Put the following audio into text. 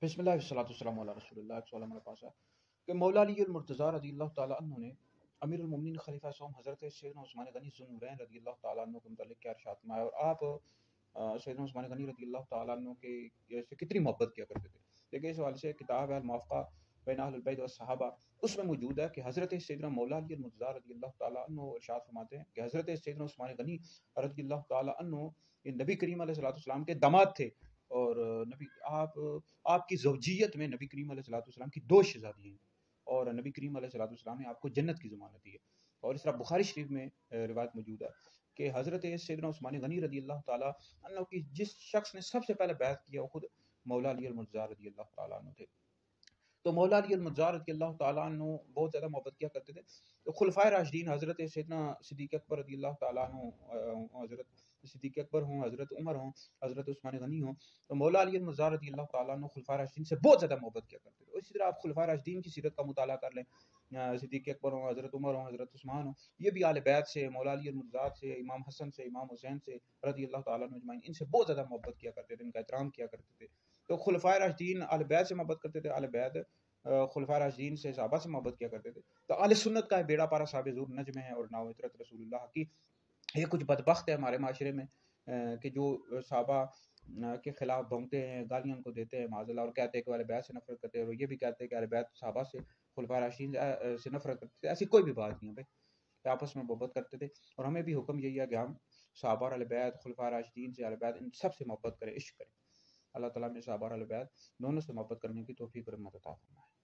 بسم اللہ والصلاۃ والسلام علی رسول اللہ۔ ایک سوال ہمارے پاس ہے کہ مولا علی المرتضیٰ رضی اللہ تعالیٰ عنہ نے امیر المومنین خلیفہ سوم حضرت سیدنا عثمان غنی ذو النورین رضی اللہ تعالیٰ عنہ کے متعلق کیا ارشاد فرمایا، اور آپ سیدنا عثمان غنی رضی اللہ تعالیٰ عنہ کے سے کتنی محبت کیا کرتے تھے؟ دیکھیے اس حوالے سے کتاب ہے الموافقہ بین اہل البیت والصحابہ، اس میں موجود ہے کہ حضرت سیدنا مولا علی المرتضیٰ رضی اللہ تعالیٰ عنہ ارشاد فرماتے ہیں کہ حضرت سیدنا عثمان غنی رضی اللہ تعالیٰ عنہ یہ نبی کریم علیہ الصلوۃ والسلام کے داماد تھے، اور نبی آپ کی زوجیت میں نبی کریم علیہ الصلوۃ والسلام کی دو شہزادی ہیں، اور نبی کریم علیہ الصلوۃ والسلام نے آپ کو جنت کی ضمانت دی ہے۔ اور اس طرح بخاری شریف میں روایت موجود ہے کہ حضرت سیدنا عثمان غنی رضی اللہ تعالیٰ عنہ کی جس شخص نے سب سے پہلے بیعت کیا وہ خود مولا علی المرتضیٰ رضی اللہ تعالیٰ عنہ تھے۔ تو مولا علی المرتضیٰ رضی اللہ تعالیٰ عنہ بہت زیادہ محبت کیا کرتے تھے۔ تو خلفائے راشدین حضرت سیدنا صدیق اکبر رضی اللہ تعالیٰ عنہ، حضرت صدیق اکبر ہوں، حضرت عمر ہوں، حضرت عثمان غنی ہوں، تو مولا علی المرتضیٰ رضی اللہ تعالیٰ عنہ خلفائے راشدین سے بہت زیادہ محبت کیا کرتے تھے۔ اسی طرح آپ خلفائے راشدین کی سیرت کا مطالعہ کر لیں، صدیق اکبر ہوں، حضرت عمر ہوں، حضرت عثمان ہوں، یہ بھی اہل بیت سے، مولا علی المرتضیٰ سے، امام حسن سے، امام حسین سے رضی اللہ تعالیٰ عنہ اجمعین، ان سے بہت زیادہ محبت کیا کرتے تھے، ان کا احترام کیا کرتے تھے۔ تو خلفائے راشدین اہل بیت سے محبت کرتے تھے، اہل بیت خلفائے راشدین سے، صحابہ سے محبت کیا کرتے تھے۔ تو اہل سنت کا بیڑا پارا صاحب ظہور نجم ہے اور ناوطرت رسول اللہ کی۔ یہ کچھ بدبخت ہے ہمارے معاشرے میں کہ جو صحابہ کے خلاف بھونگتے ہیں، گالیاں ان کو دیتے ہیں معاذ اللہ، اور کہتے ہیں کہ اہل بیت سے نفرت کرتے ہیں، اور یہ بھی کہتے ہیں کہ اہل بیت صحابہ سے، خلفائے راشدین سے نفرت کرتے تھے۔ ایسی کوئی بھی بات نہیں ہے بھائی، آپس میں محبت کرتے تھے، اور ہمیں بھی حکم یہی ہے کہ ہم صحابہ اور اہل بیت، خلفائے راشدین سے، اہل بیت، ان سب سے محبت کریں، عشق کریں۔ اللہ تعالیٰ نے صحابہ اور اہل بیت دونوں سے محبت کرنے کی توفیق اور رحمت عطا فرمائے۔